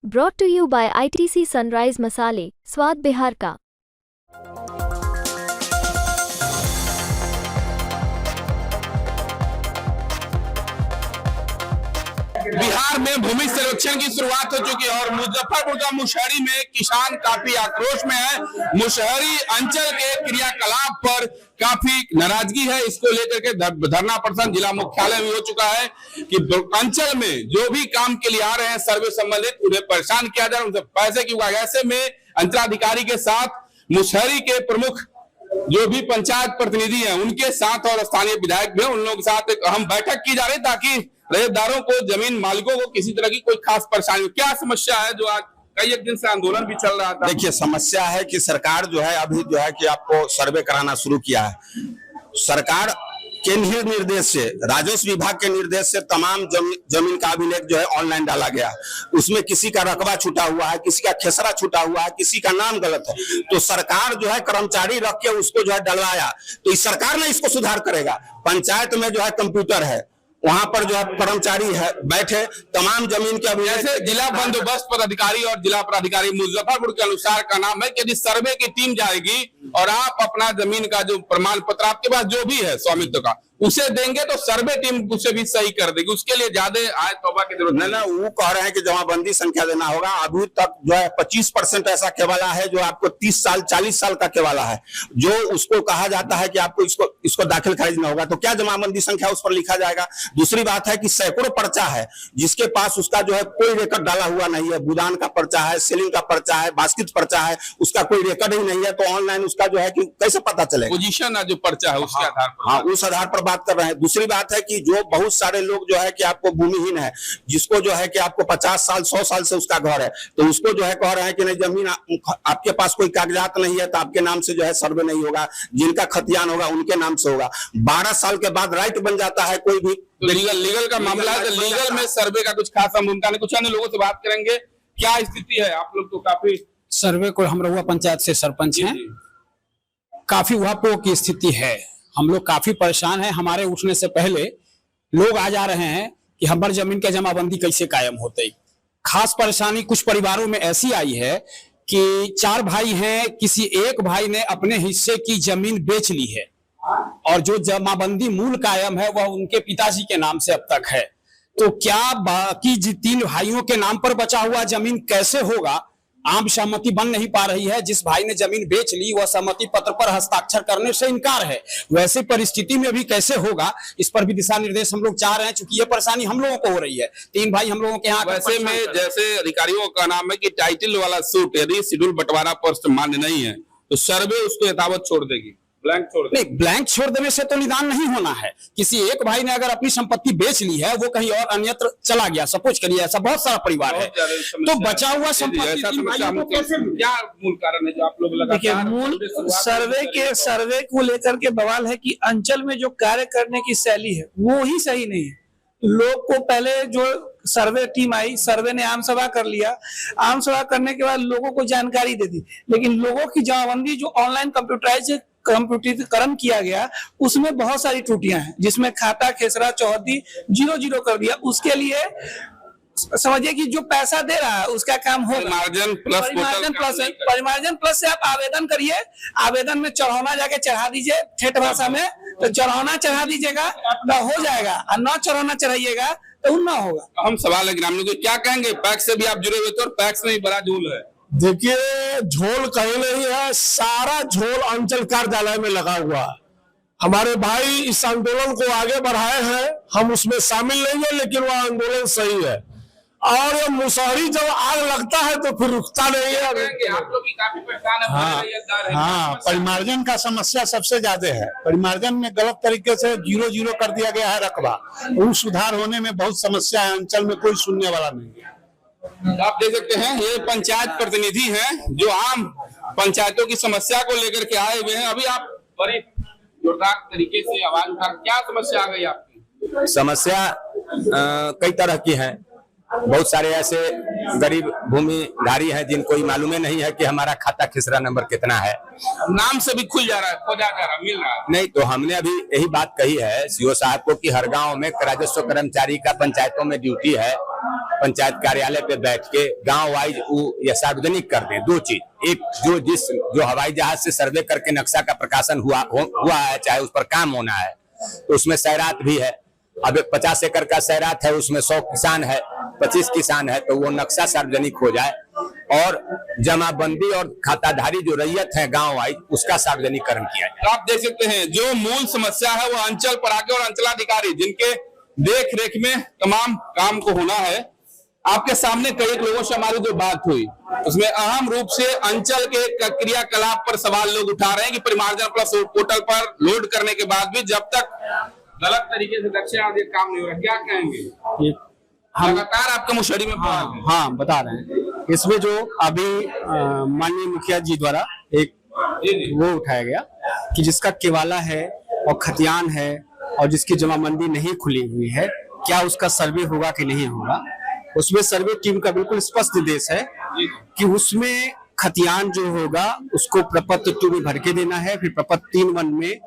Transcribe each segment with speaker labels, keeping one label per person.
Speaker 1: Brought to you by ITC sunrise मसाले, स्वाद बिहार का।
Speaker 2: बिहार में भूमि सर्वेक्षण की शुरुआत हो चुकी है और मुजफ्फरपुर का मुशहरी में किसान काफी आक्रोश में है। मुशहरी अंचल के क्रियाकलाप पर काफी नाराजगी है। इसको लेकर के धरना प्रदर्शन जिला मुख्यालय में हो चुका है कि अंचल में जो भी काम के लिए आ रहे हैं सर्वे संबंधित उन्हें परेशान किया जा रहा है, उनसे पैसे की ऐसे में अंचलाधिकारी के साथ मुशहरी के प्रमुख जो भी पंचायत प्रतिनिधि हैं उनके साथ और स्थानीय विधायक भी हैं, उन लोगों के साथ एक अहम बैठक की जा रही ताकि रैयतदारों को, जमीन मालिकों को किसी तरह की कोई खास परेशानी हो। क्या समस्या है जो आज कई एक दिन से आंदोलन भी चल रहा था?
Speaker 3: देखिए, समस्या है कि सरकार जो है अभी जो है कि आपको सर्वे कराना शुरू किया है। सरकार के निर्देश से, राजस्व विभाग के निर्देश से तमाम जमीन का अभिलेख जो है ऑनलाइन डाला गया। उसमें किसी का रकबा छूटा हुआ है, किसी का खेसरा छूटा हुआ है, किसी का नाम गलत है, तो सरकार जो है कर्मचारी रख के उसको जो है डलवाया। तो इस सरकार ने इसको सुधार करेगा। पंचायत में जो है कंप्यूटर है, वहां पर जो है कर्मचारी है बैठे, तमाम जमीन के अभिलेख।
Speaker 2: जैसे जिला बंदोबस्त पदाधिकारी और जिला पदाधिकारी मुजफ्फरपुर के अनुसार का नाम है कि यदि सर्वे की टीम जाएगी और आप अपना जमीन का जो प्रमाण पत्र आपके पास जो भी है स्वामित्व का उसे देंगे तो सर्वे टीम उसे भी सही कर देगी। उसके लिए ज्यादा आय तौबा की जरूरत नहीं।
Speaker 3: वो कह रहे हैं कि जमाबंदी संख्या देना होगा। अभी तक जो है 25% ऐसा केवाला है जो आपको 30 साल 40 साल का केवाला है, जो उसको कहा जाता है कि आपको इसको दाखिल खरीदना होगा। तो क्या जमाबंदी संख्या उस पर लिखा जाएगा? दूसरी बात है कि सैकड़ों पर्चा है जिसके पास उसका जो है कोई रिकॉर्ड डाला हुआ नहीं है। बुदान का पर्चा है, सेलिंग का पर्चा है, बास्किट पर्चा है, उसका कोई रिकॉर्ड ही नहीं है। तो ऑनलाइन उसका जो है कि कैसे पता चलेगा?
Speaker 2: पोजीशन जो पर्चा है उसके आधार पर।
Speaker 3: हाँ, उस आधार पर बात कर रहे हैं। दूसरी बात है कि जो बहुत सारे लोग जो है कि आपको भूमिहीन है, जिसको जो है कि आपको 50 साल 100 साल से उसका घर है, तो उसको जो है कह रहे हैं कि नहीं, जमीन आपके पास कोई कागजात नहीं है तो आपके नाम से जो है सर्वे नहीं होगा। जिनका खतियान होगा उनके नाम से होगा। 12 साल के बाद राइट बन जाता है कोई भी।
Speaker 2: तो लीगल का मामला है, तो लीगल में सर्वे का कुछ खासा भूमिका नहीं। कुछ अन्य लोगों से बात करेंगे। क्या स्थिति है? आप लोग तो काफी
Speaker 4: सर्वे को, हम रहुआ पंचायत से सरपंच हैं, काफी उहापोह की स्थिति है। हम लोग काफी परेशान हैं। हमारे उठने से पहले लोग आ जा रहे हैं कि हमारी जमीन का जमाबंदी कैसे कायम होते। खास परेशानी कुछ परिवारों में ऐसी आई है कि 4 भाई हैं, किसी एक भाई ने अपने हिस्से की जमीन बेच ली है और जो जमाबंदी मूल कायम है वह उनके पिताजी के नाम से अब तक है। तो क्या बाकी 3 भाइयों के नाम पर बचा हुआ जमीन कैसे होगा? आम सहमति बन नहीं पा रही है। जिस भाई ने जमीन बेच ली वह सहमति पत्र पर हस्ताक्षर करने से इनकार है। वैसे परिस्थिति में भी कैसे होगा, इस पर भी दिशा निर्देश हम लोग चाह रहे हैं, क्योंकि ये परेशानी हम लोगों को हो रही है। 3 भाई हम लोगों के यहाँ।
Speaker 2: वैसे में जैसे अधिकारियों का नाम है कि टाइटल वाला सूट यदि शेड्यूल बंटवारा पर मान्य नहीं है तो सर्वे उसको यथावत छोड़ देगी, ब्लैंक छोड़ देगी।
Speaker 4: नहीं, ब्लैंक छोड़ देने से तो निदान नहीं होना है। किसी एक भाई ने अगर अपनी संपत्ति बेच ली है, वो कहीं और अन्यत्र चला गया, सपोज करिए, ऐसा बहुत सारा परिवार है, तो बचा हुआ संपत्ति
Speaker 2: क्या मूल कारण है जो आप लोग लगा?
Speaker 5: देखिए, मूल सर्वे को लेकर के बवाल है कि अंचल में जो कार्य करने की शैली है वो ही सही नहीं है। लोग को पहले जो सर्वे टीम आई, सर्वे ने आम सभा कर लिया, आम सभा करने के बाद लोगों को जानकारी दे दी, लेकिन लोगों की जमाबंदी जो ऑनलाइन कंप्यूटरीकरण किया गया उसमें बहुत सारी त्रुटियां हैं, जिसमें खाता, खेसरा, चौहद्दी 0 कर दिया। उसके लिए समझिए कि जो पैसा दे रहा है उसका काम होगा। परिमार्जन प्लस से आप आवेदन करिए, आवेदन में चढ़ाना जाके चढ़ा दीजिए, ठेठ भाषा में तो चढ़ाना चढ़ा दीजिएगा तो हो जाएगा, और न चढ़ाना चढ़ाइएगा तो ना होगा।
Speaker 2: हम सवाल है ग्रामीणों को क्या कहेंगे? पैक्स से भी आप जुड़े हुए थे और पैक्स में ही बड़ा झोल है।
Speaker 6: देखिए, झोल कहीं नहीं है, सारा झोल अंचल कार्यालय में लगा हुआ है। हमारे भाई इस आंदोलन को आगे बढ़ाए हैं, हम उसमें शामिल नहीं है, लेकिन वह आंदोलन सही है। और ये मुशहरी जब आग लगता है तो फिर रुकता नहीं है।
Speaker 2: आप लोग की काफी परेशान है।
Speaker 6: हाँ, परिमार्जन का समस्या सबसे ज्यादा है। परिमार्जन में गलत तरीके से 0 कर दिया गया है रकबा। वो सुधार होने में बहुत समस्या है। अंचल में कोई सुनने वाला नहीं है।
Speaker 2: आप देख सकते हैं, ये पंचायत प्रतिनिधि हैं जो आम पंचायतों की समस्या को लेकर के आए हुए हैं। अभी आप बड़े जोरदार तरीके से आवाज उठा, क्या समस्या आ गई आपकी?
Speaker 3: समस्या कई तरह की है। बहुत सारे ऐसे गरीब भूमिधारी हैं जिनको मालूम नहीं है कि हमारा खाता खेसरा नंबर कितना है।
Speaker 2: नाम से भी खुल जा रहा है, खोजा जा रहा है, मिल रहा है।
Speaker 3: नहीं, तो हमने अभी यही बात कही है सीओ साहब को कि हर गांव में राजस्व कर्मचारी का पंचायतों में ड्यूटी है
Speaker 7: पंचायत कार्यालय पे बैठ के गांव वाइज ये सार्वजनिक कर दें। दो चीज, एक जो हवाई जहाज से सर्वे करके नक्शा का प्रकाशन हुआ है, चाहे उस पर काम होना है, तो उसमें सैरात भी है। अब 50 एकड़ का सैरात है, उसमें 100 किसान है, 25 किसान है, तो वो नक्शा सार्वजनिक हो जाए और जमाबंदी और खाताधारी जो रैयत है गांव वाइज, उसका सार्वजनिकरण किया जाए।
Speaker 2: तो आप देख सकते हैं जो मूल समस्या है वो अंचल पर आके और अंचलाधिकारी जिनके देख रेख में तमाम काम को होना है। आपके सामने कई लोगों से हमारी जो बात हुई उसमें अहम रूप से अंचल के क्रियाकलाप पर सवाल लोग उठा रहे हैं कि परिमार्जन प्लस पोर्टल पर लोड करने के बाद भी जब तक गलत तरीके से दक्षिण आदि काम नहीं हो रहा, क्या कहेंगे? लगातार आपका मुशहरी में
Speaker 4: हाँ बता रहे हैं। इसमें जो अभी माननीय मुखिया जी द्वारा एक वो उठाया गया कि जिसका केवाला है और खतियान है और जिसकी जमाबंदी नहीं खुली हुई है, क्या उसका सर्वे होगा कि नहीं होगा। उसमें सर्वे टीम का बिल्कुल स्पष्ट निर्देश है कि उसमें खतियान जो होगा उसको प्रपत्र 2 में भर के देना है, फिर प्रपत्र 3(1) में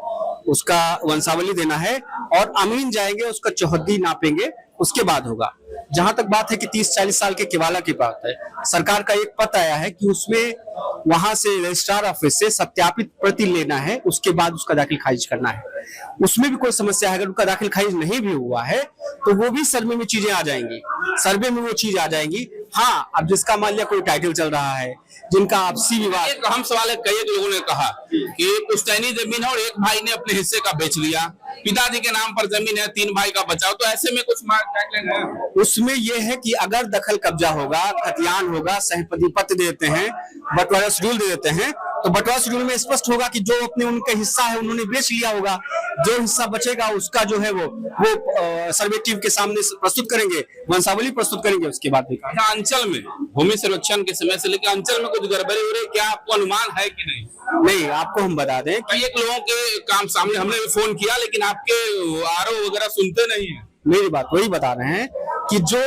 Speaker 4: उसका वंशावली देना है और अमीन जाएंगे, उसका चौहद्दी नापेंगे, उसके बाद होगा। जहां तक बात है कि 30-40 साल के केवाला की बात है, सरकार का एक पत्र आया है कि उसमें वहां से रजिस्ट्रार ऑफिस से सत्यापित प्रति लेना है, उसके बाद उसका दाखिल खारिज करना है। उसमें भी कोई समस्या है, अगर उनका दाखिल खारिज नहीं भी हुआ है तो वो भी सर्वे में चीजें आ जाएंगी, सर्वे में वो चीज आ जाएंगी। हाँ, अब जिसका मान लिया कोई टाइटल चल रहा है, जिनका आपसी विवाद।
Speaker 2: एक अहम सवाल है, कई लोगों ने कहा कि पुश्तैनी जमीन है और एक भाई ने अपने हिस्से का बेच लिया, पिताजी के नाम पर जमीन है, 3 भाई का बचाव, तो ऐसे में कुछ गाइडलाइन है?
Speaker 4: उसमें यह है कि अगर दखल कब्जा होगा, खतियान होगा, सहपति पत्र देते हैं, बंटवारा शेड्यूल दे देते हैं, तो बंटवारा शेड्यूल में स्पष्ट होगा कि जो अपने उनका हिस्सा है उन्होंने बेच लिया होगा, जो हिस्सा बचेगा उसका जो है वो सर्वे टीम के सामने प्रस्तुत करेंगे, वंशावली प्रस्तुत करेंगे, उसके बाद भी।
Speaker 2: अंचल में भूमि सर्वेक्षण के समय से लेकर अंचल में कुछ गड़बड़ी हो रही, क्या आपको अनुमान है कि नहीं?
Speaker 4: नहीं, आपको हम बता दें
Speaker 2: कई एक लोगों के काम सामने हमने भी फोन किया, लेकिन आपके आरोप वगैरह सुनते नहीं है।
Speaker 4: मेरी बात वही बता रहे हैं कि जो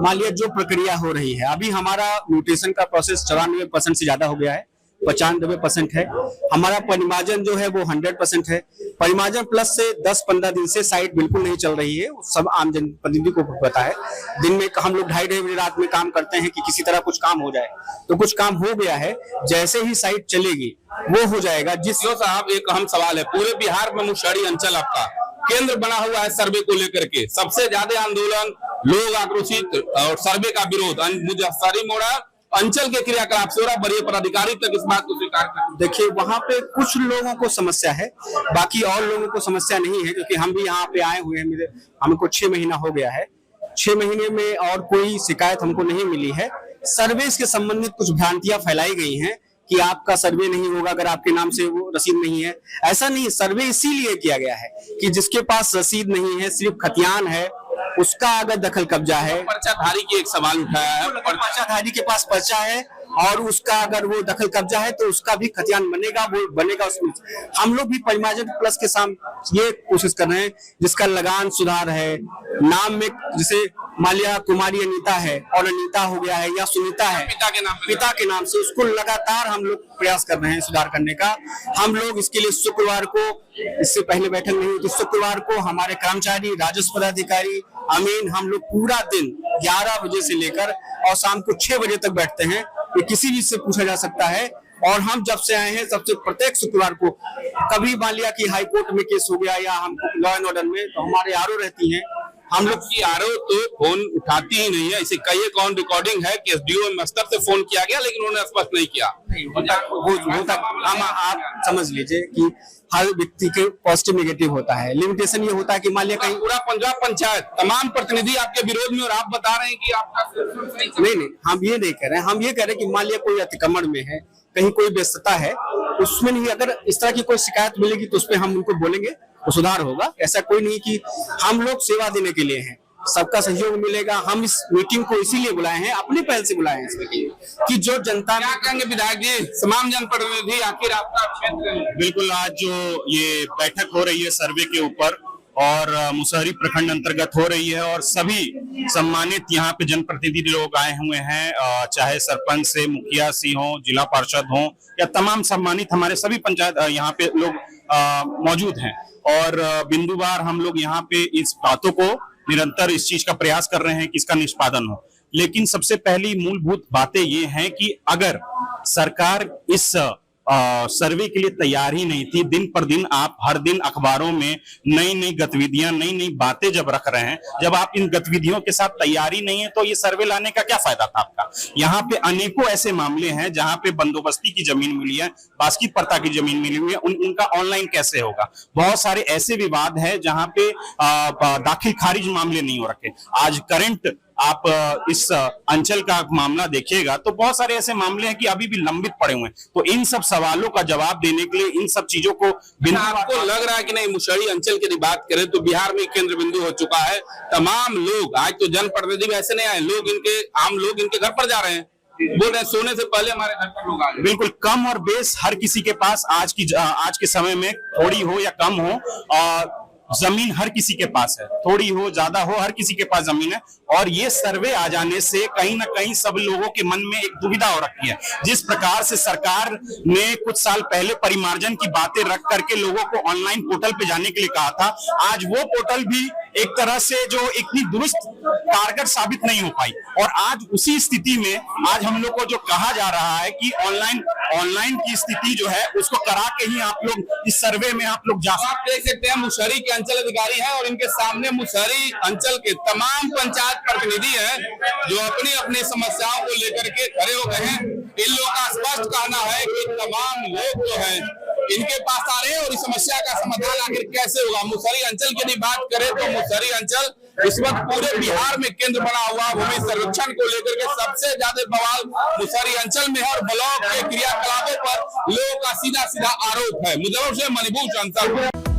Speaker 4: मान लिया जो प्रक्रिया हो रही है, अभी हमारा म्यूटेशन का प्रोसेस 94% से ज्यादा हो गया है, 95% है। हमारा परिमार्जन जो है वो 100% है। परिमार्जन प्लस से 10-15 दिन से साइट बिल्कुल नहीं चल रही है, सब आम जनप्रतिनिधि को पता है। दिन में हम लोग 2:30 बजे रात में काम करते हैं कि किसी तरह कुछ काम हो जाए, तो कुछ काम हो गया है। जैसे ही साइट चलेगी वो हो जाएगा।
Speaker 2: साहब, एक अहम सवाल है, पूरे बिहार में मुशहरी अंचल आपका केंद्र बना हुआ है सर्वे को लेकर के, सबसे ज्यादा आंदोलन, लोग आक्रोशित और सर्वे का विरोध मुजफ्फरी मोड़ा अंचल के क्रियाकलाप से हो रहा, बड़े पदाधिकारी तक इस बात को स्वीकार करते।
Speaker 4: देखिए, वहाँ पे कुछ लोगों को समस्या है, बाकी और लोगों को समस्या नहीं है, क्योंकि हम भी यहाँ पे आए हुए हैं, हमको 6 महीना हो गया है। 6 महीने में और कोई शिकायत हमको नहीं मिली है। सर्वे के संबंधित कुछ भ्रांतियां फैलाई गई हैं कि आपका सर्वे नहीं होगा अगर आपके नाम से वो रसीद नहीं है। ऐसा नहीं, सर्वे इसीलिए किया गया है कि जिसके पास रसीद नहीं है, सिर्फ खतियान है, उसका अगर दखल कब्जा है।
Speaker 2: पर्चाधारी की एक सवाल उठाया है,
Speaker 4: पर्चाधारी के पास पर्चा है और उसका अगर वो दखल कब्जा है तो उसका भी खतियान बनेगा, वो बनेगा उसमें। हम लोग भी परिमार्जन प्लस के साथ ये कोशिश कर रहे हैं, जिसका लगान सुधार है, नाम में जैसे मान लिया कुमारी अनीता है और अनीता हो गया है या सुनीता है पिता के नाम से, उसको लगातार हम लोग प्रयास कर रहे हैं सुधार करने का। हम लोग इसके लिए शुक्रवार को, इससे पहले बैठक नहीं हुई थी, शुक्रवार को हमारे कर्मचारी, राजस्व पदाधिकारी, अमीन, हम लोग पूरा दिन 11 बजे से लेकर और शाम को 6 बजे तक बैठते हैं। ये किसी भी से पूछा जा सकता है। और हम जब से आए हैं सबसे प्रत्येक शुक्रवार को, कभी मान लिया कि हाई कोर्ट में केस हो गया या हम लॉ एंड ऑर्डर में, तो हमारे आरओ रहती हैं, हम लोग की
Speaker 2: आरओ तो फोन उठाती ही नहीं है। इसे कई कौन रिकॉर्डिंग है कि एसडीओ स्तर से फोन किया गया, लेकिन उन्होंने स्पष्ट नहीं किया।
Speaker 4: हम आप समझ लीजिए कि हर व्यक्ति के पॉजिटिव नेगेटिव होता है। लिमिटेशन ये होता है कि मान लिया कहीं
Speaker 2: पूरा पंजाब पंचायत तमाम प्रतिनिधि आपके विरोध में, और आप बता रहे हैं कि आपका
Speaker 4: नहीं, हम ये नहीं कह रहे हैं। हम ये कह रहे हैं कि मान लिया कोई अतिक्रमण में है, कहीं कोई व्यस्तता है, उसमें नहीं, अगर इस तरह की कोई शिकायत मिलेगी तो उस पर हम उनको बोलेंगे, तो सुधार होगा। ऐसा कोई नहीं कि हम लोग सेवा देने के लिए हैं, सबका सहयोग मिलेगा। हम इस मीटिंग को इसीलिए बुलाए हैं, अपनी पहल से बुलाए हैं कि जो जनता।
Speaker 2: क्या कहेंगे विधायक जी, तमाम जनप्रतिनिधि, आखिर आपका क्षेत्र?
Speaker 8: बिल्कुल, आज जो ये बैठक हो रही है सर्वे के ऊपर और मुसहरी प्रखंड अंतर्गत हो रही है, और सभी सम्मानित यहाँ पे जनप्रतिनिधि लोग आए हुए हैं, चाहे सरपंच से मुखिया सी हो, जिला पार्षद हो, या तमाम सम्मानित हमारे सभी पंचायत यहाँ पे लोग मौजूद हैं। और बिंदुवार हम लोग यहाँ पे इस बातों को निरंतर इस चीज का प्रयास कर रहे हैं कि इसका निष्पादन हो। लेकिन सबसे पहली मूलभूत बातें ये हैं कि अगर सरकार इस सर्वे के लिए तैयार ही नहीं थी, दिन पर दिन आप हर दिन अखबारों में नई नई गतिविधियां, नई नई बातें जब रख रहे हैं, जब आप इन गतिविधियों के साथ तैयारी नहीं है तो ये सर्वे लाने का क्या फायदा था आपका। यहाँ पे अनेकों ऐसे मामले हैं जहां पे बंदोबस्ती की जमीन मिली है, बास्की परता की जमीन मिली हुई है, उनका ऑनलाइन कैसे होगा। बहुत सारे ऐसे विवाद है जहां पे दाखिल खारिज मामले नहीं हो रखे। आज करंट आप इस अंचल का मामला देखिएगा तो बहुत सारे ऐसे मामले हैं कि अभी भी लंबित पड़े हुए हैं। तो इन सब सवालों का जवाब देने के लिए, इन सब चीजों को
Speaker 2: आपको लग रहा है कि नहीं, मुशहरी अंचल की बात करें तो बिहार में केंद्र बिंदु हो चुका है। तमाम लोग, आज तो जनप्रतिनिधि भी ऐसे नहीं आए, लोग इनके आम लोग इनके घर पर जा रहे हैं, बोल रहे हैं सोने से पहले हमारे घर पर लोग आ गए।
Speaker 8: बिल्कुल कम और बेस हर किसी के पास आज के समय में थोड़ी हो या कम हो, और जमीन हर किसी के पास है, थोड़ी हो ज्यादा हो, हर किसी के पास जमीन है। और ये सर्वे आ जाने से कहीं ना कहीं सब लोगों के मन में एक दुविधा हो रखी है। जिस प्रकार से सरकार ने कुछ साल पहले परिमार्जन की बातें रख करके लोगों को ऑनलाइन पोर्टल पे जाने के लिए कहा था, आज वो पोर्टल भी एक तरह से जो इतनी दुरुस्त कारगर साबित नहीं हो पाई। और आज उसी स्थिति में आज हम लोग को जो कहा जा रहा है कि ऑनलाइन की स्थिति जो है उसको करा के ही आप लोग इस सर्वे में आप लोग जा सकते हैं।
Speaker 2: आप देख सकते हैं मुशहरी के अंचल अधिकारी हैं और इनके सामने मुशहरी अंचल के तमाम पंचायत प्रतिनिधि हैं जो अपनी अपनी समस्याओं को लेकर के खड़े हो गए हैं। इन लोगों का स्पष्ट कहना है कि तमाम लोग जो हैं इनके पास आ रहे हैं और इस समस्या का समाधान आखिर कैसे होगा। मुशहरी अंचल की बात करें तो मुशहरी अंचल इस वक्त पूरे बिहार में केंद्र बना हुआ भूमि सर्वेक्षण को लेकर के सबसे ज्यादा बवाल मुशहरी अंचल में है और ब्लॉक के क्रियाकलापों पर लोगों का सीधा सीधा आरोप है। मुजफ्फरपुर से मणिभूषण।